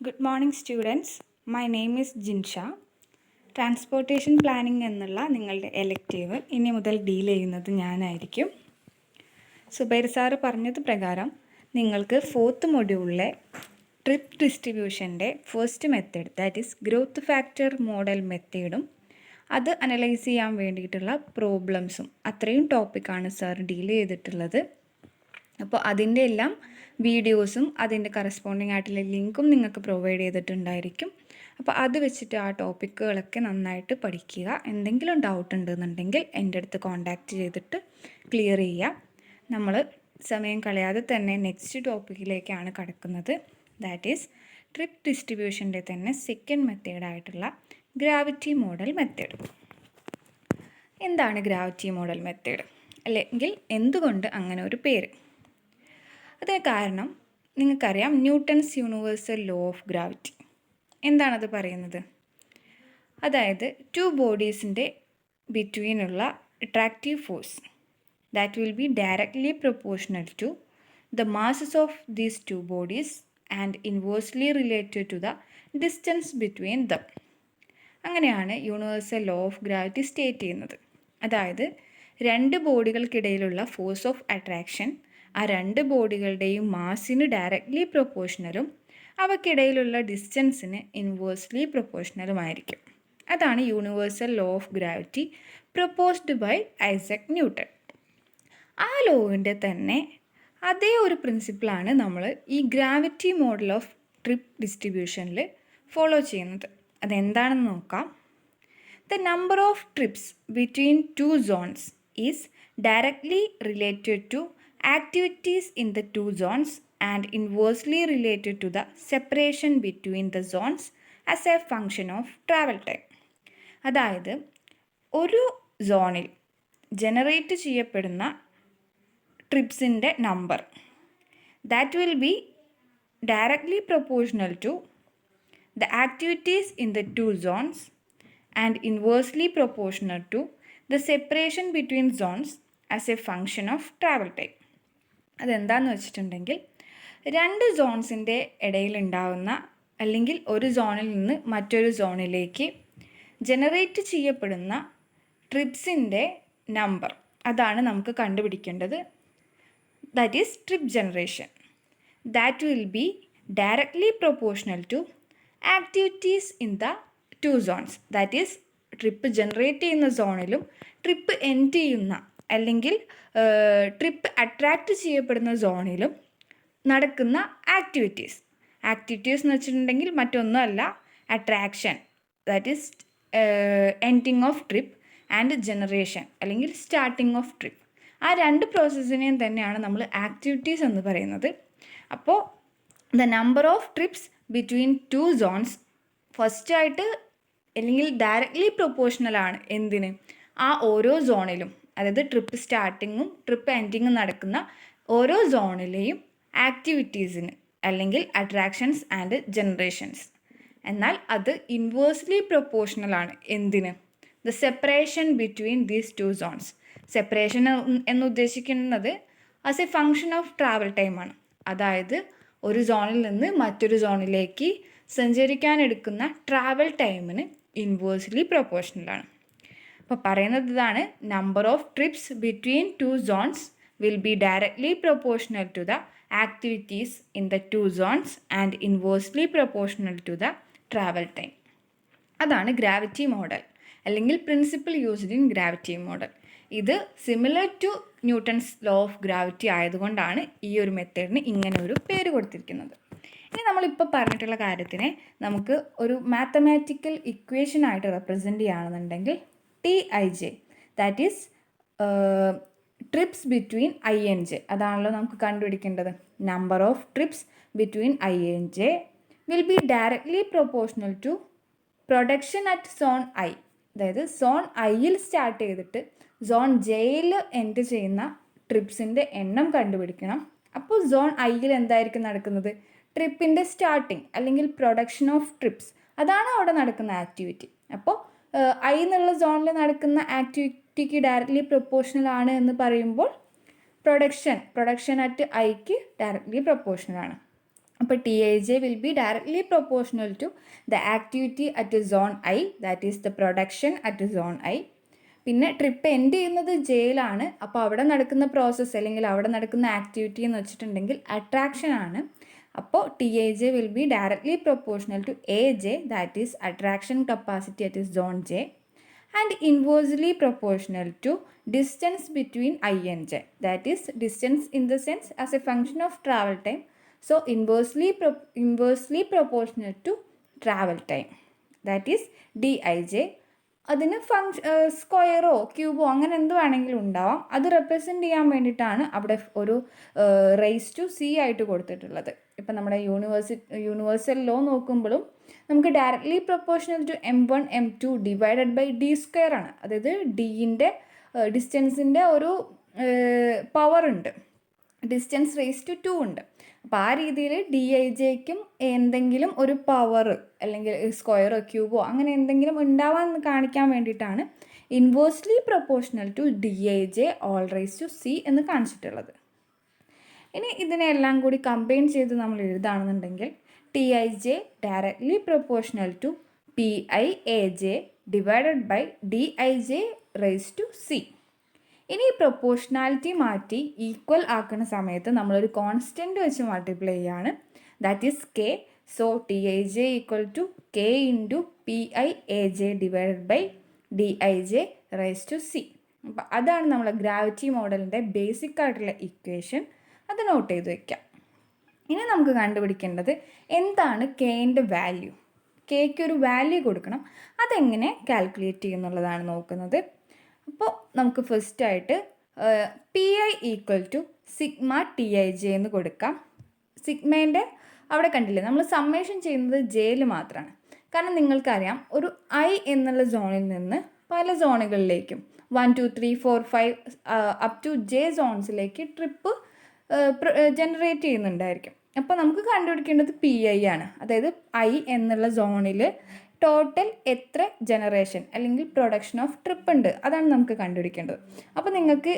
Good morning students. My name is Jinsha. Transportation planning എന്നുള്ള നിങ്ങളുടെ elective ഇനി മുതൽ ഡീൽ ചെയ്യുന്നത് ഞാനായിരിക്കും. സുബൈർ സാറ് പറഞ്ഞത് പ്രകാരം നിങ്ങൾക്ക് 4th മൊഡ്യൂളിലെ ട്രിപ്പ് ഡിസ്ട്രിബ്യൂഷൻ്റെ first method, that is growth factor model മെത്തേഡും അത് അനലൈസ് ചെയ്യാൻ വേണ്ടിയിട്ടുള്ള പ്രോബ്ലംസും അത്രയും ടോപ്പിക്കാണ് സാർ ഡീൽ ചെയ്തിട്ടുള്ളത്. അപ്പോൾ അതിൻ്റെ എല്ലാം വീഡിയോസും അതിൻ്റെ കറസ്പോണ്ടിങ് ആയിട്ടുള്ള ലിങ്കും നിങ്ങൾക്ക് പ്രൊവൈഡ് ചെയ്തിട്ടുണ്ടായിരിക്കും. അപ്പോൾ അത് വെച്ചിട്ട് ആ ടോപ്പിക്കുകളൊക്കെ നന്നായിട്ട് പഠിക്കുക. എന്തെങ്കിലും ഡൗട്ട് ഉണ്ടെന്നുണ്ടെങ്കിൽ എൻ്റെ അടുത്ത് കോൺടാക്റ്റ് ചെയ്തിട്ട് ക്ലിയർ ചെയ്യുക. നമ്മൾ സമയം കളയാതെ തന്നെ നെക്സ്റ്റ് ടോപ്പിക്കിലേക്കാണ് കടക്കുന്നത്. ദാറ്റ് ഈസ് ട്രിപ്പ് ഡിസ്ട്രിബ്യൂഷൻ്റെ തന്നെ സെക്കൻഡ് മെത്തേഡായിട്ടുള്ള ഗ്രാവിറ്റി മോഡൽ മെത്തേഡ്. എന്താണ് ഗ്രാവിറ്റി മോഡൽ മെത്തേഡ്, അല്ലെങ്കിൽ എന്തുകൊണ്ട് അങ്ങനെ ഒരു പേര്? അതിന് കാരണം നിങ്ങൾക്കറിയാം, Newton's universal law of gravity. എന്താണത് പറയുന്നത്? അതായത് 2 ബോഡീസിൻ്റെ ബിറ്റ്വീനുള്ള attractive force that will be directly proportional to the masses of these 2 bodies and inversely related to the distance between them. അങ്ങനെയാണ് universal law of gravity state ചെയ്യുന്നത്. അതായത് 2 ബോഡികൾക്കിടയിലുള്ള force of attraction ആ 2 ബോഡികളുടെയും മാസിന് directly പ്രൊപ്പോർഷണലും അവയ്ക്കിടയിലുള്ള ഡിസ്റ്റൻസിന് inversely പ്രൊപ്പോർഷണലുമായിരിക്കും. അതാണ് universal law of gravity proposed by Isaac Newton. ആ ലോവിൻ്റെ തന്നെ അതേ ഒരു പ്രിൻസിപ്പിളാണ് നമ്മൾ ഈ ഗ്രാവിറ്റി മോഡൽ ഓഫ് ട്രിപ്പ് ഡിസ്ട്രിബ്യൂഷനിൽ ഫോളോ ചെയ്യുന്നത്. അതെന്താണെന്ന് നോക്കാം. The number of trips between 2 zones is directly related to activities in the 2 zones and inversely related to the separation between the zones as a function of travel time. അതായത് ഒരു സോണിൽ generate ചെയ്യപ്പെടുന്ന ട്രിപ്സിൻ്റെ number that will be directly proportional to the activities in the 2 zones and inversely proportional to the separation between zones as a function of travel time. അതെന്താണെന്ന് വെച്ചിട്ടുണ്ടെങ്കിൽ 2 സോൺസിൻ്റെ ഇടയിലുണ്ടാവുന്ന അല്ലെങ്കിൽ ഒരു സോണിൽ നിന്ന് മറ്റൊരു സോണിലേക്ക് ജനറേറ്റ് ചെയ്യപ്പെടുന്ന ട്രിപ്സിൻ്റെ നമ്പർ, അതാണ് നമുക്ക് കണ്ടുപിടിക്കേണ്ടത്. That is trip generation. That will be directly proportional to activities in the 2 zones. That is trip generate ചെയ്യുന്ന സോണിലും ട്രിപ്പ് എൻഡ് ചെയ്യുന്ന അല്ലെങ്കിൽ ട്രിപ്പ് അട്രാക്റ്റ് ചെയ്യപ്പെടുന്ന സോണിലും നടക്കുന്ന ആക്ടിവിറ്റീസ് എന്ന് വെച്ചിട്ടുണ്ടെങ്കിൽ മറ്റൊന്നുമല്ല, attraction, that is ending of trip, and generation അല്ലെങ്കിൽ സ്റ്റാർട്ടിങ് ഓഫ് ട്രിപ്പ്. ആ 2 പ്രോസസ്സിനെയും തന്നെയാണ് നമ്മൾ ആക്ടിവിറ്റീസ് എന്ന് പറയുന്നത്. അപ്പോൾ the number of trips between 2 zones ഫസ്റ്റായിട്ട് അല്ലെങ്കിൽ ഡയറക്ട്ലി പ്രൊപ്പോർഷണലാണ് എന്തിന്, ആ ഓരോ സോണിലും, അതായത് ട്രിപ്പ് സ്റ്റാർട്ടിങ്ങും ട്രിപ്പ് എൻഡിങ്ങും നടക്കുന്ന ഓരോ സോണിലെയും ആക്ടിവിറ്റീസിന് അല്ലെങ്കിൽ അട്രാക്ഷൻസ് ആൻഡ് ജനറേഷൻസ്. എന്നാൽ അത് ഇൻവേഴ്സ്ലി പ്രൊപ്പോർഷണലാണ് എന്തിന്, the separation between these 2 zones. Separation എന്ന് ഉദ്ദേശിക്കുന്നത് as a function of travel ടൈമാണ്. അതായത് ഒരു സോണിൽ നിന്ന് മറ്റൊരു സോണിലേക്ക് സഞ്ചരിക്കാനെടുക്കുന്ന ട്രാവൽ ടൈമിന് ഇൻവേഴ്സ്ലി പ്രൊപ്പോർഷണലാണ്. അപ്പോൾ പറയുന്നത് ഇതാണ്, number of trips between 2 zones will be directly proportional to the activities in the 2 zones and inversely proportional to the travel time. അതാണ് ഗ്രാവിറ്റി മോഡൽ അല്ലെങ്കിൽ principle used in gravity model. ഇത് similar to Newton's law of gravity ആയതുകൊണ്ടാണ് ഈ ഒരു മെത്തേഡിന് ഇങ്ങനെ ഒരു പേര് കൊടുത്തിരിക്കുന്നത്. ഇനി നമ്മളിപ്പോൾ പറഞ്ഞിട്ടുള്ള കാര്യത്തിനെ നമുക്ക് ഒരു മാത്തമാറ്റിക്കൽ ഇക്വേഷനായിട്ട് റെപ്രസെൻറ്റ് ചെയ്യുകയാണെന്നുണ്ടെങ്കിൽ TIJ, that is trips between INJ, അതാണല്ലോ നമുക്ക് കണ്ടുപിടിക്കേണ്ടത്. Number of trips between INJ will be directly proportional to production at zone I. അതായത് സോൺ Iയിൽ സ്റ്റാർട്ട് ചെയ്തിട്ട് സോൺ Jയിൽ എൻഡ് ചെയ്യുന്ന ട്രിപ്സിൻ്റെ എണ്ണം കണ്ടുപിടിക്കണം. അപ്പോൾ സോൺ Iയിൽ എന്തായിരിക്കും നടക്കുന്നത്, ട്രിപ്പിൻ്റെ സ്റ്റാർട്ടിങ് അല്ലെങ്കിൽ പ്രൊഡക്ഷൻ ഓഫ് ട്രിപ്സ്, അതാണ് അവിടെ നടക്കുന്ന ആക്ടിവിറ്റി. അപ്പോൾ I എന്നുള്ള സോണിൽ നടക്കുന്ന ആക്ടിവിറ്റിക്ക് ഡയറക്ട്ലി പ്രൊപ്പോർഷണൽ ആണ് എന്ന് പറയുമ്പോൾ പ്രൊഡക്ഷൻ അറ്റ് Iക്ക് ഡയറക്ട്ലി പ്രൊപ്പോർഷണൽ ആണ്. അപ്പോൾ TIJ will be directly proportional to the activity at zone I, that is the production at zone I. പിന്നെ ട്രിപ്പ് എൻഡ് ചെയ്യുന്നത് ജയിലാണ്. അപ്പോൾ അവിടെ നടക്കുന്ന പ്രോസസ്സ് അല്ലെങ്കിൽ അവിടെ നടക്കുന്ന ആക്ടിവിറ്റി എന്ന് വെച്ചിട്ടുണ്ടെങ്കിൽ അട്രാക്ഷൻ ആണ്. അപ്പോൾ TIJ will be directly proportional to AJ, that is attraction capacity at zone J, and inversely proportional to distance between I and J, that is distance in the sense as a function of travel time. So inversely proportional to travel time, that is DIJ. അതിന് സ്ക്വയറോ ക്യൂബോ അങ്ങനെ എന്ത് വേണമെങ്കിലും ഉണ്ടാവാം. അത് represent ചെയ്യാൻ വേണ്ടിയിട്ടാണ് അവിടെ ഒരു റേസ് ടു സി ആയിട്ട് കൊടുത്തിട്ടുള്ളത്. ഇപ്പം നമ്മുടെ യൂണിവേഴ്സൽ ലോ നോക്കുമ്പോഴും നമുക്ക് directly proportional to M1 M2 divided by D square ആണ്. അതായത് ഡിൻ്റെ ഡിസ്റ്റൻസിൻ്റെ ഒരു പവർ ഉണ്ട്, ഡിസ്റ്റൻസ് റേസ് ടു 2 ഉണ്ട്. അപ്പോൾ ആ രീതിയിൽ DIJക്കും എന്തെങ്കിലും ഒരു പവർ അല്ലെങ്കിൽ സ്ക്വയറോ ക്യൂബോ അങ്ങനെ എന്തെങ്കിലും ഉണ്ടാവാൻ കാണിക്കാൻ വേണ്ടിയിട്ടാണ് inversely proportional to DIJ all raise to C എന്ന് കാണിച്ചിട്ടുള്ളത്. ഇനി ഇതിനെല്ലാം കൂടി കമ്പൈൻ ചെയ്ത് നമ്മൾ എഴുതുകയാണെന്നുണ്ടെങ്കിൽ TIJ directly proportional to PIAJ divided by DIJ raise to C. ഇനി പ്രൊപ്പോർഷണാലിറ്റി മാറ്റി ഈക്വൽ ആക്കുന്ന സമയത്ത് നമ്മളൊരു കോൺസ്റ്റൻറ്റ് വെച്ച് മൾട്ടിപ്ലൈ ചെയ്യാണ്, that is K. So TIJ equal to K into PIAJ divided by DIJ raise to C. അപ്പം അതാണ് നമ്മളെ ഗ്രാവിറ്റി മോഡലിൻ്റെ ബേസിക് ആയിട്ടുള്ള ഇക്വേഷൻ. അത് നോട്ട് ചെയ്ത് വയ്ക്കാം. ഇനി നമുക്ക് കണ്ടുപിടിക്കേണ്ടത് എന്താണ് Kൻ്റെ വാല്യൂ. Kയ്ക്ക് ഒരു വാല്യൂ കൊടുക്കണം. അതെങ്ങനെ കാൽക്കുലേറ്റ് ചെയ്യുന്നുള്ളതാണ് നോക്കുന്നത്. അപ്പോൾ നമുക്ക് ഫസ്റ്റായിട്ട് PI equal to sigma TIJ എന്ന് കൊടുക്കാം. സിഗ്മേൻ്റെ അവിടെ കണ്ടില്ലേ, നമ്മൾ സമ്മേഷൻ ചെയ്യുന്നത് ജയിൽ മാത്രമാണ്. കാരണം നിങ്ങൾക്കറിയാം ഒരു I എന്നുള്ള സോണിൽ നിന്ന് പല സോണുകളിലേക്കും 1 2 3 4 5 അപ് ടു J സോൺസിലേക്ക് ട്രിപ്പ് ജനറേറ്റ് ചെയ്യുന്നുണ്ടായിരിക്കും. അപ്പോൾ നമുക്ക് കണ്ടുപിടിക്കേണ്ടത് PI ആണ്. അതായത് I എന്നുള്ള സോണിൽ ടോട്ടൽ എത്ര ജനറേഷൻ അല്ലെങ്കിൽ പ്രൊഡക്ഷൻ ഓഫ് ട്രിപ്പ് ഉണ്ട്, അതാണ് നമുക്ക് കണ്ടുപിടിക്കേണ്ടത്. അപ്പോൾ നിങ്ങൾക്ക്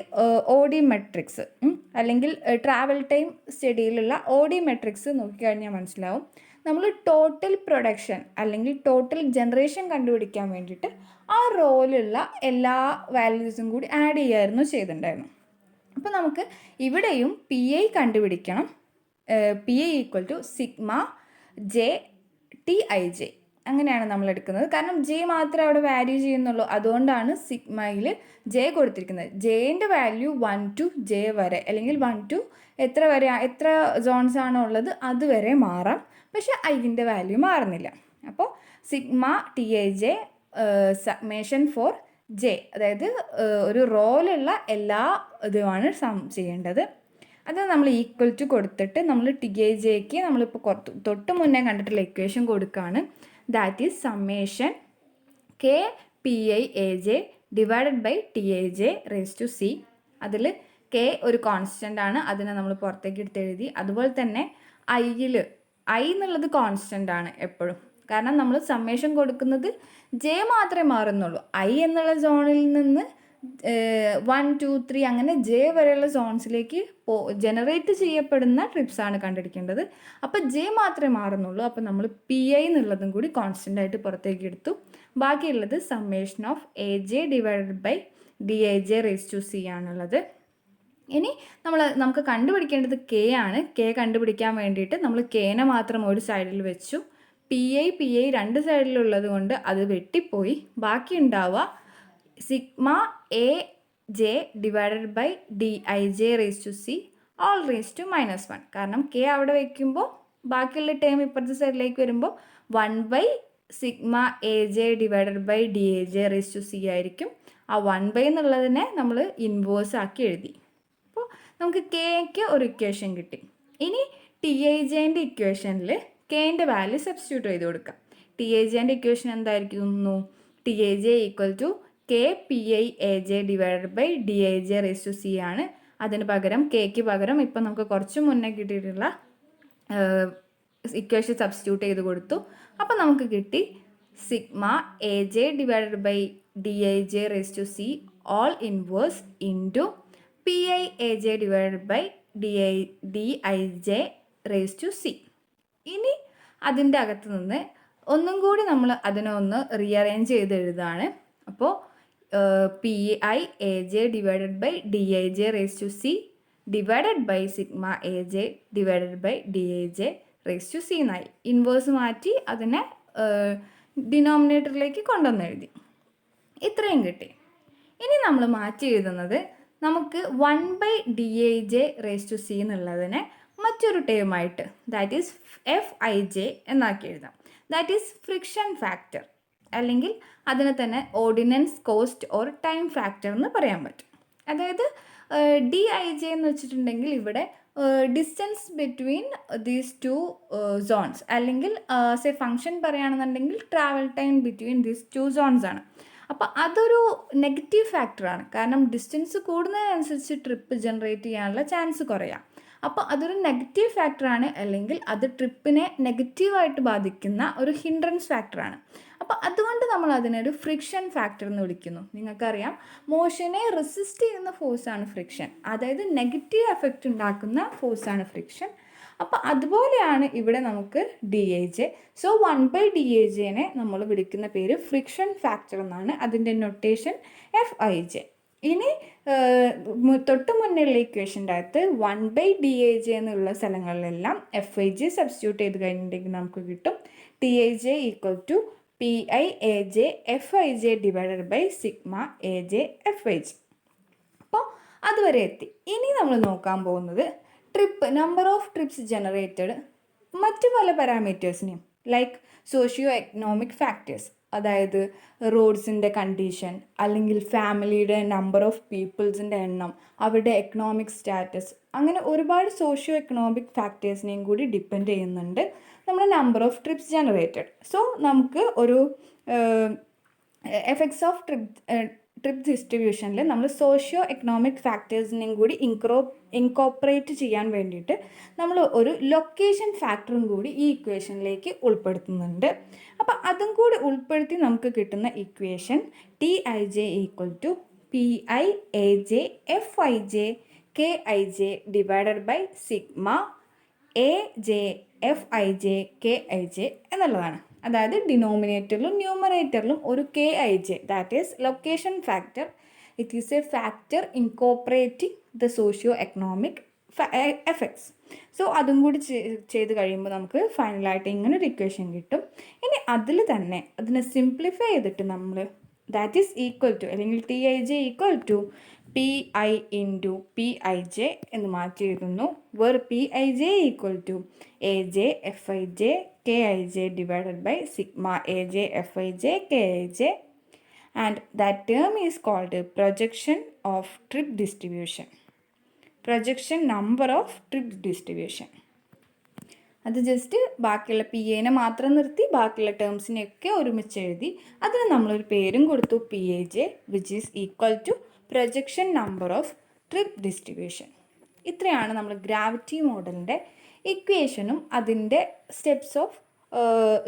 OD മെട്രിക്സ് അല്ലെങ്കിൽ ട്രാവൽ ടൈം സ്റ്റഡിയിലുള്ള OD മെട്രിക്സ് നോക്കിക്കഴിഞ്ഞാൽ മനസ്സിലാവും. നമ്മൾ ടോട്ടൽ പ്രൊഡക്ഷൻ അല്ലെങ്കിൽ ടോട്ടൽ ജനറേഷൻ കണ്ടുപിടിക്കാൻ വേണ്ടിയിട്ട് ആ റോയിലുള്ള എല്ലാ വാല്യൂസും കൂടി ആഡ് ചെയ്യായിരുന്നു ചെയ്തിട്ടുണ്ടായിരുന്നു. അപ്പോൾ നമുക്ക് ഇവിടെയും PI കണ്ടുപിടിക്കണം. PI equal to sigma J TIJ അങ്ങനെയാണ് നമ്മൾ എടുക്കുന്നത്. കാരണം J മാത്രമേ അവിടെ വാല്യൂ ചെയ്യുന്നുള്ളൂ, അതുകൊണ്ടാണ് സിഗ്മയിൽ J കൊടുത്തിരിക്കുന്നത്. Jൻ്റെ വാല്യൂ 1 to J വരെ അല്ലെങ്കിൽ 1 to എത്ര വരെ എത്ര സോൺസ് ആണോ ഉള്ളത് അതുവരെ മാറാം. പക്ഷേ Iൻ്റെ വാല്യൂ മാറുന്നില്ല. അപ്പോൾ sigma TIJ summation for J, അതായത് ഒരു റോയിലുള്ള എല്ലാ ഇതുമാണ് ചെയ്യേണ്ടത്. അത് നമ്മൾ ഈക്വൽ ടു കൊടുത്തിട്ട് നമ്മൾ TIJക്ക് നമ്മളിപ്പോൾ തൊട്ട് മുന്നേ കണ്ടിട്ടുള്ള ഇക്വേഷൻ കൊടുക്കുകയാണ്. That is summation K PIAJ divided by TIJ raise to C. അതിൽ K ഒരു കോൺസ്റ്റൻ്റ് ആണ്, അതിനെ നമ്മൾ പുറത്തേക്ക് എടുത്ത് എഴുതി. അതുപോലെ തന്നെ I എന്നുള്ളത് കോൺസ്റ്റൻ്റ് ആണ് എപ്പോഴും. കാരണം നമ്മൾ സമ്മേഷൻ കൊടുക്കുന്നത് J മാത്രമേ മാറുന്നുള്ളൂ. I എന്നുള്ള സോണിൽ നിന്ന് 1 2 3 അങ്ങനെ J വരെയുള്ള സോൺസിലേക്ക് ജനറേറ്റ് ചെയ്യപ്പെടുന്ന ട്രിപ്സാണ് കണ്ടുപിടിക്കേണ്ടത്. അപ്പോൾ J മാത്രമേ മാറുന്നുള്ളൂ. അപ്പോൾ നമ്മൾ PI എന്നുള്ളതും കൂടി കോൺസ്റ്റൻ്റ് ആയിട്ട് പുറത്തേക്ക് എടുത്തു. ബാക്കിയുള്ളത് summation of AJ divided by DIJ raise to C ആണുള്ളത്. ഇനി നമുക്ക് കണ്ടുപിടിക്കേണ്ടത് K ആണ്. K കണ്ടുപിടിക്കാൻ വേണ്ടിയിട്ട് നമ്മൾ Kനെ മാത്രം ഒരു സൈഡിൽ വെച്ചു. PI രണ്ട് സൈഡിലുള്ളത് കൊണ്ട് അത് വെട്ടിപ്പോയി. ബാക്കി ഉണ്ടാവുക sigma AJ divided by DIJ raise to C all raise to -1. കാരണം K അവിടെ വയ്ക്കുമ്പോൾ ബാക്കിയുള്ള ടേം ഇപ്പുറത്തെ സൈഡിലേക്ക് വരുമ്പോൾ 1 by sigma AJ divided by DIJ raise to C ആയിരിക്കും. ആ 1 ബൈ എന്നുള്ളതിനെ നമ്മൾ ഇൻവേഴ്സ് ആക്കി എഴുതി. അപ്പോൾ നമുക്ക് Kക്ക് ഒരു ഇക്വേഷൻ കിട്ടി. ഇനി TIJൻ്റെ ഇക്വേഷനിൽ Kൻ്റെ വാല്യൂ സബ്സ്റ്റിറ്റ്യൂട്ട് ചെയ്ത് കൊടുക്കാം. TIJൻ്റെ ഇക്വേഷൻ എന്തായിരിക്കുന്നു? TIJ equal to K PIAJ divided by DIJ raise to C ആണ്. അതിന് പകരം Kക്ക് പകരം ഇപ്പം നമുക്ക് കുറച്ച് മുന്നേ കിട്ടിയിട്ടുള്ള ഇക്വേഷൻ സബ്സ്റ്റിറ്റ്യൂട്ട് ചെയ്ത് കൊടുത്തു. അപ്പം നമുക്ക് കിട്ടി sigma AJ divided by DIJ raise to C all inverse into PIAJ divided by DIJ raise to C. ഇനി അതിൻ്റെ അകത്ത് നിന്ന് ഒന്നും കൂടി നമ്മൾ അതിനെ ഒന്ന് റീഅറേഞ്ച് ചെയ്ത് എഴുതാണ്. അപ്പോൾ P I A J divided by D I J raise to C divided by sigma A J divided by D I J raise to C എന്നായി. ഇൻവേഴ്സ് മാറ്റി അതിനെ ഡിനോമിനേറ്ററിലേക്ക് കൊണ്ടുവന്ന് എഴുതി. ഇത്രയും കിട്ടി. ഇനി നമ്മൾ മാറ്റി എഴുതുന്നത് നമുക്ക് 1/dij റേസ് ടു സി എന്നുള്ളതിനെ മറ്റൊരു ടേമായിട്ട് ദാറ്റ് ഈസ് Fij എന്നാക്കി എഴുതാം. ദാറ്റ് ഈസ് ഫ്രിക്ഷൻ ഫാക്ടർ, അല്ലെങ്കിൽ അതിനെ തന്നെ ordinance cost or time factor എന്ന് പറയാൻ പറ്റും. അതായത് Dij എന്ന് വെച്ചിട്ടുണ്ടെങ്കിൽ ഇവിടെ distance between these two zones, അല്ലെങ്കിൽ സേ ഫങ്ഷൻ പറയുകയാണെന്നുണ്ടെങ്കിൽ travel time between these two zones ആണ്. അപ്പോൾ അതൊരു നെഗറ്റീവ് ഫാക്ടറാണ്. കാരണം ഡിസ്റ്റൻസ് കൂടുന്നതിനനുസരിച്ച് ട്രിപ്പ് ജനറേറ്റ് ചെയ്യാനുള്ള ചാൻസ് കുറയാം. അപ്പോൾ അതൊരു നെഗറ്റീവ് ഫാക്ടറാണ്, അല്ലെങ്കിൽ അത് ട്രിപ്പിനെ നെഗറ്റീവായിട്ട് ബാധിക്കുന്ന ഒരു ഹിൻഡ്രൻസ് ഫാക്ടറാണ്. അപ്പോൾ അതുകൊണ്ട് നമ്മൾ അതിനൊരു ഫ്രിക്ഷൻ ഫാക്ടർ എന്ന് വിളിക്കുന്നു. നിങ്ങൾക്കറിയാം, മോഷനെ റെസിസ്റ്റ് ചെയ്യുന്ന ഫോഴ്സാണ് ഫ്രിക്ഷൻ, അതായത് നെഗറ്റീവ് എഫക്റ്റ് ഉണ്ടാക്കുന്ന ഫോഴ്സാണ് ഫ്രിക്ഷൻ. അപ്പോൾ അതുപോലെയാണ് ഇവിടെ നമുക്ക് DIJ. സോ 1/DIJനെ നമ്മൾ വിളിക്കുന്ന പേര് ഫ്രിക്ഷൻ ഫാക്ടർ എന്നാണ്. അതിൻ്റെ നൊട്ടേഷൻ Fij. ഇനി തൊട്ട് മുന്നിലുള്ള ഇക്വേഷൻ്റെ അകത്ത് 1/DIJ എന്നുള്ള സ്ഥലങ്ങളിലെല്ലാം Fij സബ്സ്റ്റിറ്റ്യൂട്ട് ചെയ്ത് കഴിഞ്ഞിട്ടുണ്ടെങ്കിൽ നമുക്ക് കിട്ടും Tij equal to PIAJ Fij divided by sigma AJ Fij. അപ്പോൾ അതുവരെ എത്തി. ഇനി നമ്മൾ നോക്കാൻ പോകുന്നത് trip, number of trips generated മറ്റു പല പാരാമീറ്റേഴ്സിനെയും, ലൈക്ക് സോഷ്യോ എക്കണോമിക് ഫാക്ടേഴ്സ്, അതായത് റോഡ്സിൻ്റെ കണ്ടീഷൻ, അല്ലെങ്കിൽ ഫാമിലിയുടെ നമ്പർ ഓഫ് പീപ്പിൾസിൻ്റെ എണ്ണം, അവരുടെ എക്കണോമിക് സ്റ്റാറ്റസ്, അങ്ങനെ ഒരുപാട് സോഷ്യോ എക്കണോമിക് ഫാക്ടേഴ്സിനെയും കൂടി ഡിപ്പെൻഡ് ചെയ്യുന്നുണ്ട് നമ്മുടെ number of trips generated. So നമുക്ക് ഒരു എഫക്ട്സ് ഓഫ് ട്രിപ്പ് ഡിസ്ട്രിബ്യൂഷനിൽ നമ്മൾ സോഷ്യോ എക്കണോമിക് ഫാക്ടേഴ്സിനെയും കൂടി ഇൻകോപ്പറേറ്റ് ചെയ്യാൻ വേണ്ടിയിട്ട് നമ്മൾ ഒരു ലൊക്കേഷൻ ഫാക്ടറും കൂടി ഈ ഇക്വേഷനിലേക്ക് ഉൾപ്പെടുത്തുന്നുണ്ട്. അപ്പോൾ അതും കൂടി ഉൾപ്പെടുത്തി നമുക്ക് കിട്ടുന്ന equation Tij equal to PIAJ Fij Kij divided by sigma AJ Fij Kij എന്നുള്ളതാണ്. അതായത് ഡിനോമിനേറ്ററിലും ന്യൂമറേറ്ററിലും ഒരു Kij, that is location factor. It is a factor incorporating the socio economic effects. So അതും കൂടി ചെയ്ത് കഴിയുമ്പോൾ നമുക്ക് ഫൈനലായിട്ട് ഇങ്ങനൊരു ഇക്വേഷൻ കിട്ടും. ഇനി അതിൽ തന്നെ അതിനെ സിംപ്ലിഫൈ ചെയ്തിട്ട് നമ്മൾ ദാറ്റ് ഈസ് ഈക്വൽ ടു, അല്ലെങ്കിൽ Tij equal to PI into PIJ എന്ന് മാറ്റി എഴുതുന്നു. Where PIJ equal to AJ Fij Kij divided by sigma AJ Fij Kij, and that term is called projection of trip distribution, projection number of trip distribution. അത് just ബാക്കിയുള്ള PIനെ മാത്രം നിർത്തി ബാക്കിയുള്ള ടേംസിനെയൊക്കെ ഒരുമിച്ച് എഴുതി അതിന് നമ്മളൊരു പേരും കൊടുത്തു PIJ, which is equal to projection number of trip distribution. ഇത്രയാണ് നമ്മൾ ഗ്രാവിറ്റി മോഡലിൻ്റെ ഇക്വേഷനും അതിൻ്റെ steps of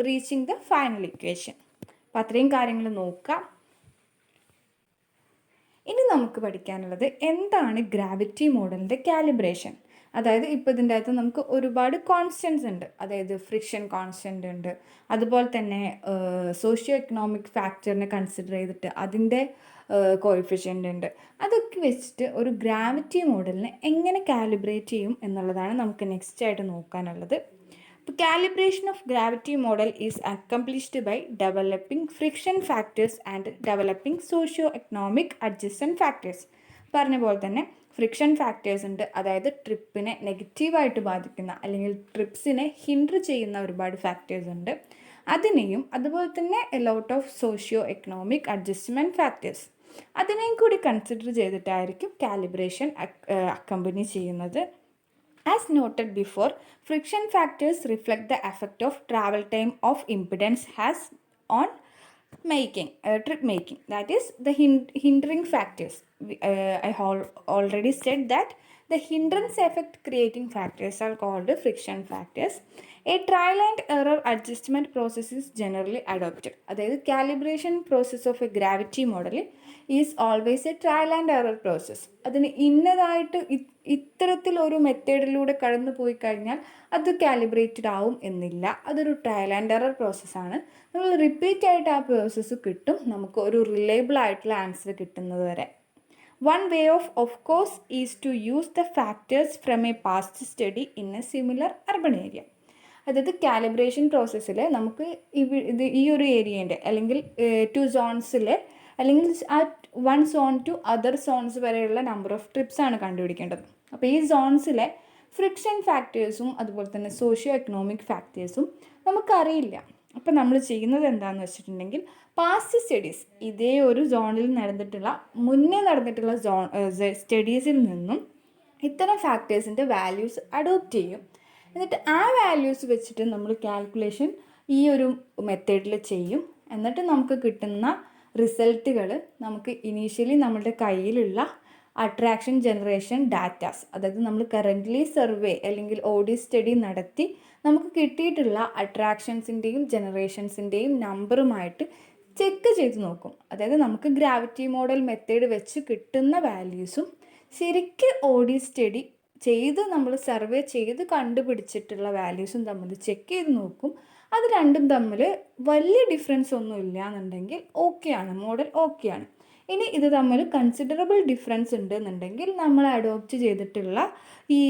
reaching the final equation. അപ്പോൾ അത്രയും കാര്യങ്ങൾ നോക്കാം. ഇനി നമുക്ക് പഠിക്കാനുള്ളത് എന്താണ് ഗ്രാവിറ്റി മോഡലിൻ്റെ കാലിബ്രേഷൻ. അതായത് ഇപ്പോൾ ഇതിൻ്റെ അകത്ത് നമുക്ക് ഒരുപാട് കോൺസ്റ്റൻസ് ഉണ്ട്, അതായത് ഫ്രിക്ഷൻ കോൺസ്റ്റൻ്റ് ഉണ്ട്, അതുപോലെ തന്നെ സോഷ്യോ എക്കണോമിക് ഫാക്ടറിനെ കൺസിഡർ ചെയ്തിട്ട് അതിൻ്റെ കോഎഫിഷ്യൻ്റ് ഉണ്ട്. അതൊക്കെ വെച്ചിട്ട് ഒരു ഗ്രാവിറ്റി മോഡലിനെ എങ്ങനെ കാലിബ്രേറ്റ് ചെയ്യും എന്നുള്ളതാണ് നമുക്ക് നെക്സ്റ്റ് ആയിട്ട് നോക്കാനുള്ളത്. ഇപ്പോൾ calibration of gravity model is accomplished by developing friction factors and developing socio economic adjustment factors. പറഞ്ഞ പോലെ തന്നെ ഫ്രിക്ഷൻ ഫാക്ടേഴ്സ് ഉണ്ട്, അതായത് ട്രിപ്പിനെ നെഗറ്റീവായിട്ട് ബാധിക്കുന്ന അല്ലെങ്കിൽ ട്രിപ്സിനെ ഹിൻഡർ ചെയ്യുന്ന ഒരുപാട് ഫാക്ടേഴ്സ് ഉണ്ട്. അതിനെയും അതുപോലെ തന്നെ a lot of socio economic adjustment factors, അതിനെയും കൂടി കൺസിഡർ ചെയ്തിട്ടായിരിക്കും കാലിബ്രേഷൻ അക്കമ്പനി ചെയ്യുന്നത്. As noted before, friction factors reflect the effect of travel time of impedance has on trip making. That is the hindering factors. I already said that the hindrance effect creating factors are called friction factors. A trial and error adjustment process is generally adopted. അതായത് calibration process of a gravity model is always a trial and error process. അതിന് ഇന്നതായിട്ട് ഇത്തരത്തിലൊരു മെത്തേഡിലൂടെ കടന്നു പോയി കഴിഞ്ഞാൽ അത് calibrated ആവും എന്നില്ല. അതൊരു ട്രയൽ ആൻഡ് എറർ പ്രോസസ്സാണ്. നമ്മൾ റിപ്പീറ്റ് ആയിട്ട് ആ പ്രോസസ്സ് കിട്ടും, നമുക്ക് ഒരു റിലയബിൾ ആയിട്ടുള്ള ആൻസർ കിട്ടുന്നത് വരെ. One way of course is to use the factors from a past study in a similar urban area. അതായത് കാലിബ്രേഷൻ പ്രോസസ്സിൽ നമുക്ക് ഈ ഒരു ഏരിയേൻ്റെ അല്ലെങ്കിൽ 2 സോൺസിലെ അല്ലെങ്കിൽ ആ 1 സോൺ ടു അതർ സോൺസ് വരെയുള്ള നമ്പർ ഓഫ് ട്രിപ്സ് ആണ് കണ്ടുപിടിക്കേണ്ടത്. അപ്പോൾ ഈ സോൺസിലെ ഫ്രിക്ഷൻ ഫാക്ടേഴ്സും അതുപോലെ തന്നെ സോഷ്യോ എക്കണോമിക് ഫാക്ടേഴ്സും നമുക്കറിയില്ല. അപ്പോൾ നമ്മൾ ചെയ്യുന്നത് എന്താണെന്ന് വെച്ചിട്ടുണ്ടെങ്കിൽ പാസ്റ്റ് സ്റ്റഡീസ്, ഇതേ ഒരു സോണിൽ മുന്നേ നടന്നിട്ടുള്ള സ്റ്റഡീസിൽ നിന്നും ഇത്തരം ഫാക്ടേഴ്സിൻ്റെ വാല്യൂസ് അഡോപ്റ്റ് ചെയ്യും. എന്നിട്ട് ആ വാല്യൂസ് വെച്ചിട്ട് നമ്മൾ കാൽക്കുലേഷൻ ഈ ഒരു മെത്തേഡിൽ ചെയ്യും. എന്നിട്ട് നമുക്ക് കിട്ടുന്ന റിസൾട്ടുകൾ നമുക്ക് ഇനീഷ്യലി നമ്മളുടെ കയ്യിലുള്ള അട്രാക്ഷൻ ജനറേഷൻ ഡാറ്റാസ്, അതായത് നമ്മൾ കറൻ്റ്ലി സർവേ അല്ലെങ്കിൽ ഓഡി സ്റ്റഡി നടത്തി നമുക്ക് കിട്ടിയിട്ടുള്ള അട്രാക്ഷൻസിൻ്റെയും ജനറേഷൻസിൻ്റെയും നമ്പറുമായിട്ട് ചെക്ക് ചെയ്ത് നോക്കും. അതായത് നമുക്ക് ഗ്രാവിറ്റി മോഡൽ മെത്തേഡ് വെച്ച് കിട്ടുന്ന വാല്യൂസും ശരിക്കും ഓഡി സ്റ്റഡി ചെയ്ത് നമ്മൾ സർവേ ചെയ്ത് കണ്ടുപിടിച്ചിട്ടുള്ള വാല്യൂസും തമ്മിൽ ചെക്ക് ചെയ്ത് നോക്കും. അത് രണ്ടും തമ്മിൽ വലിയ ഡിഫറൻസ് ഒന്നും ഇല്ല എന്നുണ്ടെങ്കിൽ ഓക്കെയാണ്, മോഡൽ ഓക്കെയാണ്. ഇനി ഇത് തമ്മിൽ കൺസിഡറബിൾ ഡിഫറൻസ് ഉണ്ടെന്നുണ്ടെങ്കിൽ നമ്മൾ അഡോപ്റ്റ് ചെയ്തിട്ടുള്ള ഈ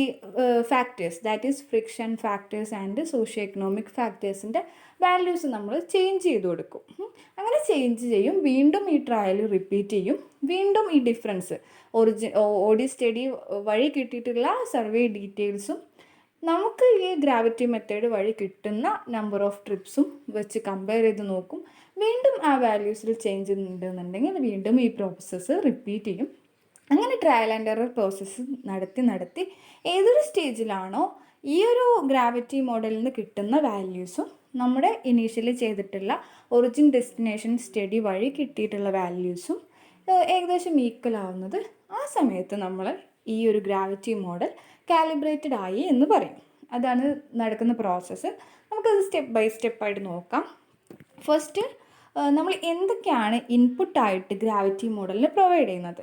factors, that is friction factors and socio economic ഫാക്ടേഴ്സിൻ്റെ വാല്യൂസ് നമ്മൾ ചേഞ്ച് ചെയ്ത് കൊടുക്കും. അങ്ങനെ ചേഞ്ച് ചെയ്യും, വീണ്ടും ഈ ട്രയൽ റിപ്പീറ്റ് ചെയ്യും, വീണ്ടും ഈ ഡിഫറൻസ് ഓഡി സ്റ്റഡി വഴി കിട്ടിയിട്ടുള്ള സർവേ ഡീറ്റെയിൽസും നമുക്ക് ഈ ഗ്രാവിറ്റി മെത്തേഡ് വഴി കിട്ടുന്ന നമ്പർ ഓഫ് ട്രിപ്സും വെച്ച് കമ്പയർ ചെയ്ത് നോക്കും. വീണ്ടും ആ വാല്യൂസിൽ ചേഞ്ച് ഉണ്ടെന്നുണ്ടെങ്കിൽ വീണ്ടും ഈ പ്രോസസ്സ് റിപ്പീറ്റ് ചെയ്യും. അങ്ങനെ ട്രയൽ ആൻഡ് എറർ പ്രോസസ്സ് നടത്തി ഏതൊരു സ്റ്റേജിലാണോ ഈ ഒരു ഗ്രാവിറ്റി മോഡലിൽ നിന്ന് കിട്ടുന്ന വാല്യൂസും നമ്മുടെ ഇനീഷ്യലി ചെയ്തിട്ടുള്ള ഒറിജിൻ ഡെസ്റ്റിനേഷൻ സ്റ്റഡി വഴി കിട്ടിയിട്ടുള്ള വാല്യൂസും ഏകദേശം ഈക്വൽ ആവുന്നത്, ആ സമയത്ത് നമ്മൾ ഈ ഒരു ഗ്രാവിറ്റി മോഡൽ കാലിബ്രേറ്റഡ് ആയി എന്ന് പറയും. അതാണ് നടക്കുന്ന പ്രോസസ്സ്. നമുക്കത് സ്റ്റെപ്പ് ബൈ സ്റ്റെപ്പായിട്ട് നോക്കാം. ഫസ്റ്റ് നമ്മൾ എന്തൊക്കെയാണ് ഇൻപുട്ടായിട്ട് ഗ്രാവിറ്റി മോഡലിന് പ്രൊവൈഡ് ചെയ്യുന്നത്.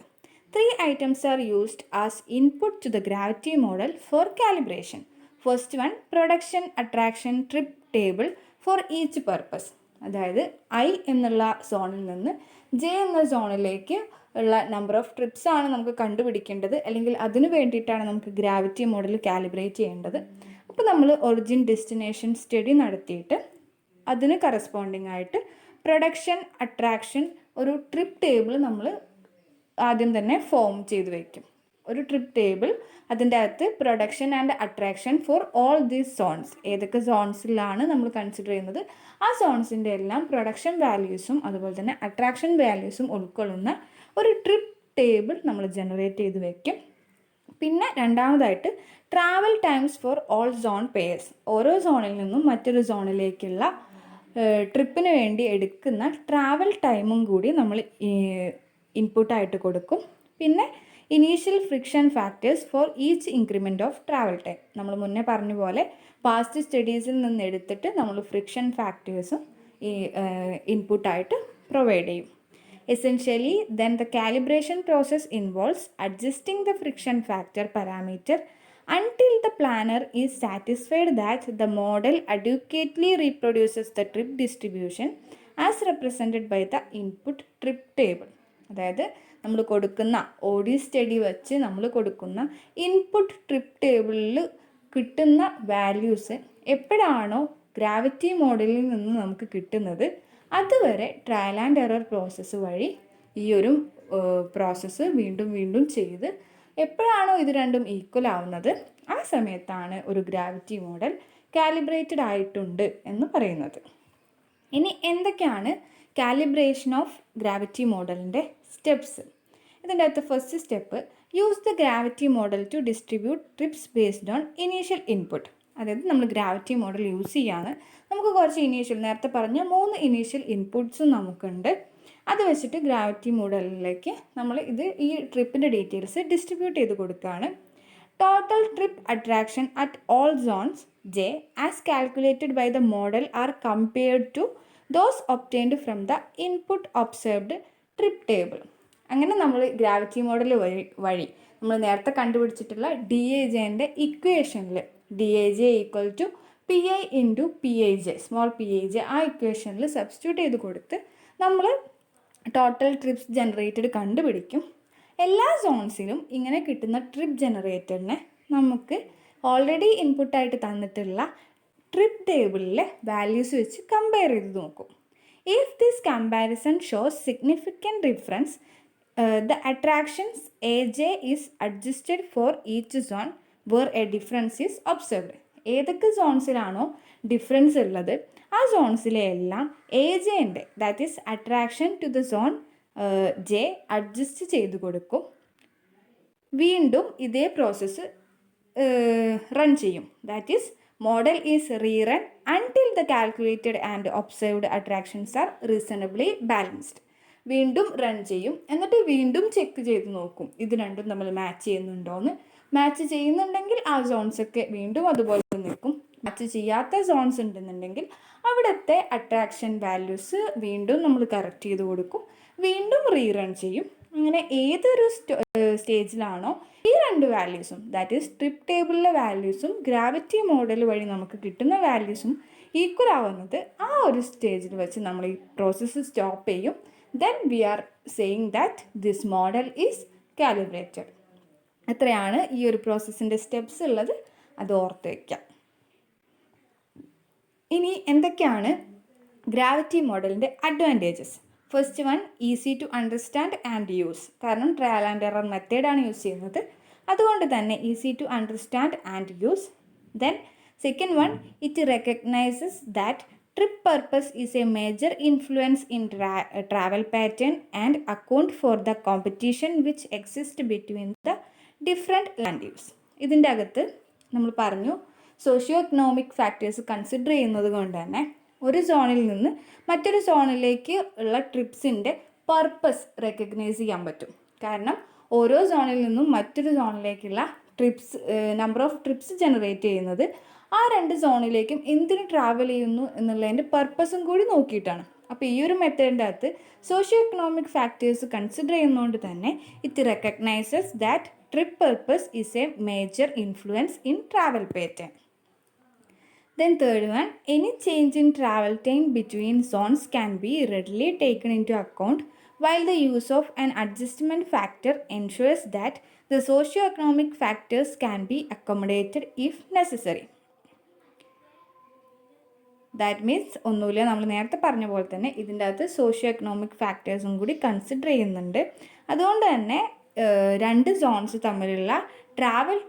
3 items are used as input to the gravity model for calibration. First one, production attraction trip table for each purpose. അതായത് I എന്നുള്ള സോണിൽ നിന്ന് J എന്ന സോണിലേക്ക് ഉള്ള നമ്പർ ഓഫ് ട്രിപ്സ് ആണ് നമുക്ക് കണ്ടുപിടിക്കേണ്ടത്, അല്ലെങ്കിൽ അതിന് വേണ്ടിയിട്ടാണ് നമുക്ക് ഗ്രാവിറ്റി മോഡൽ കാലിബ്രേറ്റ് ചെയ്യേണ്ടത്. അപ്പോൾ നമ്മൾ ഒറിജിൻ ഡെസ്റ്റിനേഷൻ സ്റ്റഡി നടത്തിയിട്ട് അതിന് കറസ്പോണ്ടിങ് ആയിട്ട് പ്രൊഡക്ഷൻ അട്രാക്ഷൻ ഒരു ട്രിപ്പ് ടേബിൾ നമ്മൾ ആദ്യം തന്നെ ഫോം ചെയ്ത് വയ്ക്കും. ഒരു ട്രിപ്പ് ടേബിൾ, അതിൻ്റെ അകത്ത് production and attraction for all these zones, ഏതൊക്കെ സോൺസിലാണ് നമ്മൾ കൺസിഡർ ചെയ്യുന്നത് ആ സോൺസിൻ്റെ എല്ലാം പ്രൊഡക്ഷൻ വാല്യൂസും അതുപോലെ തന്നെ അട്രാക്ഷൻ വാല്യൂസും ഉൾക്കൊള്ളുന്ന ഒരു ട്രിപ്പ് ടേബിൾ നമ്മൾ ജനറേറ്റ് ചെയ്ത് വയ്ക്കും. പിന്നെ രണ്ടാമതായിട്ട് travel times for all zone pairs, ഓരോ സോണിൽ നിന്നും മറ്റൊരു സോണിലേക്കുള്ള ട്രിപ്പിന് വേണ്ടി എടുക്കുന്ന ട്രാവൽ ടൈമും കൂടി നമ്മൾ ഇൻപുട്ടായിട്ട് കൊടുക്കും. പിന്നെ initial friction factors for each increment of travel time, നമ്മൾ മുന്നേ പറഞ്ഞ പോലെ പാസ്റ്റ് സ്റ്റഡീസിൽ നിന്ന് എടുത്തിട്ട് നമ്മൾ ഫ്രിക്ഷൻ ഫാക്ടേഴ്സും ഈ ഇൻപുട്ടായിട്ട് പ്രൊവൈഡ് ചെയ്യും. Essentially, then the calibration process involves adjusting the friction factor parameter until the planner is satisfied that the model adequately reproduces the trip distribution as represented by the input trip table. അതായത് നമ്മൾ കൊടുക്കുന്ന Audi study വെച്ച് നമ്മൾ കൊടുക്കുന്ന input trip ടേബിളിൽ കിട്ടുന്ന values എപ്പോഴാണോ gravity മോഡലിൽ നിന്ന് നമുക്ക് കിട്ടുന്നത് അതുവരെ ട്രയൽ ആൻഡ് എറർ പ്രോസസ്സ് വഴി ഈ ഒരു പ്രോസസ്സ് വീണ്ടും വീണ്ടും ചെയ്ത് എപ്പോഴാണോ ഇത് രണ്ടും ഈക്വൽ ആവുന്നത് ആ സമയത്താണ് ഒരു ഗ്രാവിറ്റി മോഡൽ കാലിബ്രേറ്റഡ് ആയിട്ടുണ്ട് എന്ന് പറയുന്നത്. ഇനി എന്തൊക്കെയാണ് കാലിബ്രേഷൻ ഓഫ് ഗ്രാവിറ്റി മോഡലിൻ്റെ സ്റ്റെപ്സ്? ഇതിൻ്റെ അകത്ത് first step, use the gravity model to distribute trips based on initial input. അതായത് നമ്മൾ ഗ്രാവിറ്റി മോഡൽ യൂസ് ചെയ്യാണ്, നമുക്ക് കുറച്ച് ഇനീഷ്യൽ, നേരത്തെ പറഞ്ഞ 3 ഇനീഷ്യൽ ഇൻപുട്സും നമുക്കുണ്ട്. അത് വെച്ചിട്ട് ഗ്രാവിറ്റി മോഡലിലേക്ക് നമ്മൾ ഈ ട്രിപ്പിൻ്റെ ഡീറ്റെയിൽസ് ഡിസ്ട്രിബ്യൂട്ട് ചെയ്ത് കൊടുക്കുകയാണ്. Total trip attraction at all zones J as calculated by the model are compared to those obtained from the input observed trip table. അങ്ങനെ നമ്മൾ ഗ്രാവിറ്റി മോഡൽ വഴി നമ്മൾ നേരത്തെ കണ്ടുപിടിച്ചിട്ടുള്ള ഡി എ ജെൻ്റെ ഇക്വേഷനിൽ D A J equal to P I into P I J small P I J ആ ഇക്വേഷനിൽ substitute ചെയ്ത് കൊടുത്ത് നമ്മൾ ടോട്ടൽ ട്രിപ്സ് ജനറേറ്റഡ് കണ്ടുപിടിക്കും. എല്ലാ സോൺസിലും ഇങ്ങനെ കിട്ടുന്ന ട്രിപ്പ് ജനറേറ്ററിനെ നമുക്ക് ഓൾറെഡി ഇൻപുട്ടായിട്ട് തന്നിട്ടുള്ള ട്രിപ്പ് ടേബിളിലെ വാല്യൂസ് വെച്ച് കമ്പയർ ചെയ്ത് നോക്കും. If this comparison shows significant difference the attractions AJ is adjusted for each zone where a difference is observed. ഏതൊക്കെ സോൺസിലാണോ ഡിഫറൻസ് ഉള്ളത് ആ സോൺസിലെ എല്ലാം AJൻ്റെ that is attraction to the zone J adjust ചെയ്ത് കൊടുക്കും. വീണ്ടും ഇതേ പ്രോസസ്സ് റൺ ചെയ്യും. That is model is rerun until the calculated and observed attractions are reasonably balanced. വീണ്ടും റൺ ചെയ്യും. എന്നിട്ട് വീണ്ടും ചെക്ക് ചെയ്ത് നോക്കും ഇത് രണ്ടും നമ്മൾ മാച്ച് ചെയ്യുന്നുണ്ടോയെന്ന്. മാച്ച് ചെയ്യുന്നുണ്ടെങ്കിൽ ആ സോൺസൊക്കെ വീണ്ടും അതുപോലെ നിൽക്കും. മാച്ച് ചെയ്യാത്ത സോൺസ് ഉണ്ടെന്നുണ്ടെങ്കിൽ അവിടുത്തെ അട്രാക്ഷൻ വാല്യൂസ് വീണ്ടും നമ്മൾ കറക്റ്റ് ചെയ്ത് കൊടുക്കും. വീണ്ടും റീറൺ ചെയ്യും. അങ്ങനെ ഏതൊരു സ്റ്റേജിലാണോ ഈ രണ്ട് വാല്യൂസും ദാറ്റ് ഈസ് ട്രിപ്പ് ടേബിളിലെ വാല്യൂസും ഗ്രാവിറ്റി മോഡൽ വഴി നമുക്ക് കിട്ടുന്ന വാല്യൂസും ഈക്വൽ ആവുന്നത് ആ ഒരു സ്റ്റേജിൽ വെച്ച് നമ്മൾ ഈ പ്രോസസ്സ് സ്റ്റോപ്പ് ചെയ്യും. Then we are saying that this model is calibrated. അത്രയാണ് ഈ ഒരു പ്രോസസ്സിൻ്റെ സ്റ്റെപ്സ് ഉള്ളത്. അത് ഓർത്ത് വയ്ക്കാം. ഇനി എന്തൊക്കെയാണ് ഗ്രാവിറ്റി മോഡലിൻ്റെ advantages? First one, easy to understand and use. കാരണം ട്രയൽ ആൻഡ് എറർ മെത്തേഡാണ് യൂസ് ചെയ്യുന്നത്, അതുകൊണ്ട് തന്നെ easy to understand and use. Then second one, it recognises that trip purpose is a major influence in travel pattern and account for the competition which exists between the different land use. ഇതിൻ്റെ അകത്ത് നമ്മൾ പറഞ്ഞു socio economic factors consider ചെയ്യുന്നത് കൊണ്ട് തന്നെ ഒരു സോണിൽ നിന്ന് മറ്റൊരു സോണിലേക്ക് ഉള്ള ട്രിപ്സിൻ്റെ പർപ്പസ് റെക്കഗ്നൈസ് ചെയ്യാൻ പറ്റും. കാരണം ഓരോ സോണിൽ നിന്നും മറ്റൊരു സോണിലേക്കുള്ള trips number of trips generate ചെയ്യുന്നത് ആ രണ്ട് സോണിലേക്കും എന്തിന് ട്രാവൽ ചെയ്യുന്നു എന്നുള്ളതിൻ്റെ പർപ്പസും കൂടി നോക്കിയിട്ടാണ്. അപ്പോൾ ഈ ഒരു മെത്തേഡിൻ്റെ അകത്ത് സോഷ്യോ എക്കണോമിക് ഫാക്ടേഴ്സ് കൺസിഡർ ചെയ്യുന്നതുകൊണ്ട് തന്നെ it recognises that trip purpose is A major influence in travel pattern. Then third one, any change in travel time between zones can be readily taken into account, while the use of an adjustment factor ensures that the socio-economic factors can be accommodated if necessary. That means ഒന്നുമില്ല, നമ്മൾ നേരത്തെ പറഞ്ഞ പോലെ തന്നെ ഇതിൻ്റെ അകത്ത് socio economic ഫാക്ടേഴ്സും കൂടി consider ചെയ്യുന്നുണ്ട്. അതുകൊണ്ട് തന്നെ രണ്ട് സോൺസ് തമ്മിലുള്ള ട്രാവൽ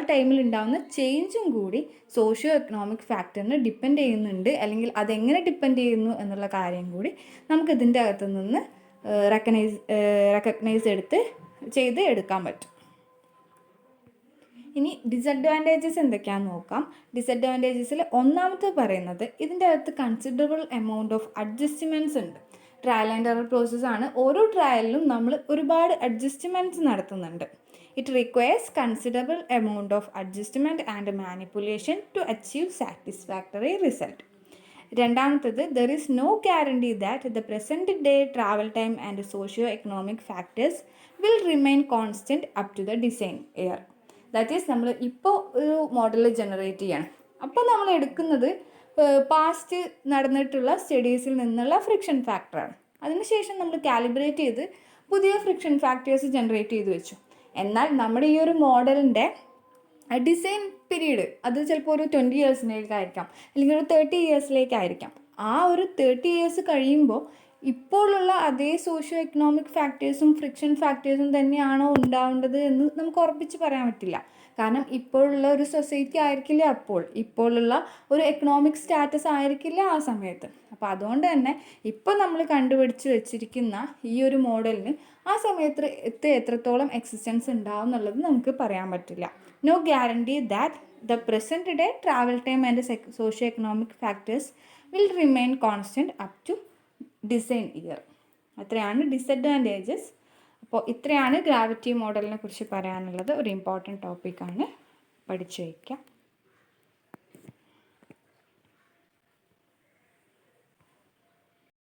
ടൈമിൽ ഉണ്ടാകുന്ന ചേഞ്ചും കൂടി സോഷ്യോ എക്കണോമിക് ഫാക്ടറിന് ഡിപ്പെൻഡ് ചെയ്യുന്നുണ്ട്. അല്ലെങ്കിൽ അതെങ്ങനെ ഡിപ്പെൻഡ് ചെയ്യുന്നു എന്നുള്ള കാര്യം കൂടി നമുക്ക് ഇതിൻ്റെ അകത്തു നിന്ന് റെക്കഗ്നൈസ് ചെയ്ത് എടുക്കാൻ പറ്റും. ഇനി ഡിസഡ്വാൻറ്റേജസ് എന്തൊക്കെയാണെന്ന് നോക്കാം. ഡിസഡ്വാൻറ്റേജസിൽ ഒന്നാമത്തെ പറയുന്നത് ഇതിൻ്റെ അകത്ത് കൺസിഡറബിൾ എമൗണ്ട് ഓഫ് അഡ്ജസ്റ്റ്മെൻറ്റ്സ് ഉണ്ട്. ട്രയൽ ആൻഡ് എറർ പ്രോസസ്സാണ്. ഓരോ ട്രയലിലും നമ്മൾ ഒരുപാട് അഡ്ജസ്റ്റ്മെൻറ്റ്സ് നടത്തുന്നുണ്ട്. It requires considerable amount of adjustment and manipulation to achieve satisfactory result. രണ്ടാമത്തത്, there is no guarantee that the present day travel time and socio economic factors will remain constant up to the design year. That is നമ്മൾ ഇപ്പോൾ ഒരു model generate ചെയ്യണം. അപ്പോൾ നമ്മൾ എടുക്കുന്നത് past നടന്നിട്ടുള്ള സ്റ്റഡീസിൽ നിന്നുള്ള ഫ്രിക്ഷൻ ഫാക്ടറാണ്. അതിനുശേഷം നമ്മൾ കാലിബ്രേറ്റ് ചെയ്ത് പുതിയ ഫ്രിക്ഷൻ ഫാക്ടേഴ്സ് ജനറേറ്റ് ചെയ്ത് വെച്ചു. എന്നാൽ നമ്മുടെ ഈ ഒരു മോഡലിൻ്റെ ഡിസൈൻ പീരീഡ് അത് ചിലപ്പോൾ ഒരു 20 ഇയേഴ്സിലേക്കായിരിക്കാം, അല്ലെങ്കിൽ ഒരു 30 ഇയേഴ്സിലേക്കായിരിക്കാം. ആ ഒരു 30 ഇയേഴ്സ് കഴിയുമ്പോൾ ഇപ്പോഴുള്ള അതേ സോഷ്യോ എക്കണോമിക് ഫാക്ടേഴ്സും ഫ്രിക്ഷൻ ഫാക്ടേഴ്സും തന്നെയാണോ ഉണ്ടാവേണ്ടത് എന്ന് നമുക്ക് ഉറപ്പിച്ച് പറയാൻ പറ്റില്ല. കാരണം ഇപ്പോഴുള്ള ഒരു സൊസൈറ്റി ആയിരിക്കില്ല ഇപ്പോഴുള്ള ഒരു എക്കണോമിക് സ്റ്റാറ്റസ് ആയിരിക്കില്ല ആ സമയത്ത്. അപ്പോൾ അതുകൊണ്ട് തന്നെ ഇപ്പോൾ നമ്മൾ കണ്ടുപിടിച്ച് വെച്ചിരിക്കുന്ന ഈ ഒരു മോഡലിന് ആ സമയത്ത് എത്രത്തോളം എക്സിസ്റ്റൻസ് ഉണ്ടാവും എന്നുള്ളത് നമുക്ക് പറയാൻ പറ്റില്ല. No guarantee that the present day travel time and socio economic factors will remain constant up to design year. അത്രയാണ് ഡിസഡ്വാൻറ്റേജസ്. അപ്പോൾ ഇത്രയാണ് ഗ്രാവിറ്റി മോഡലിനെ കുറിച്ച് പറയാനുള്ളത്. ഒരു ഇമ്പോർട്ടൻറ്റ് ടോപ്പിക്കാണ്. പഠിച്ചു വയ്ക്കുക.